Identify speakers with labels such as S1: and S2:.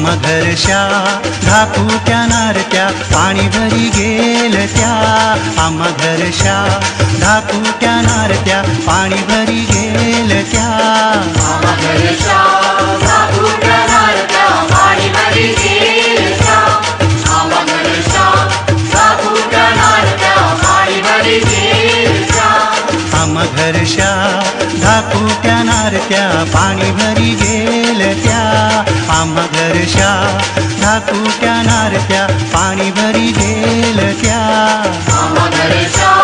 S1: आम्हा घरच्या धाकुट्या नारत्या पाणी भरी गेल त्या आम्हा घरच्या धाकुट्या नारत्या पाणी भरी गेल त्या
S2: आम्हा घरच्या धाकुट्या नारत्या पाणी भरी गेल त्या आम्हा घरच्या धाकुट्या नारत्या पाणी भरी गेल त्या
S1: आम्हा घरच्या धाकुट्या नारत्या पाणी भरी गेल त्या आम्हा घरच्या धाकुट्या नारत्या पाणी भरी गेल त्या
S2: आम्हा घरच्या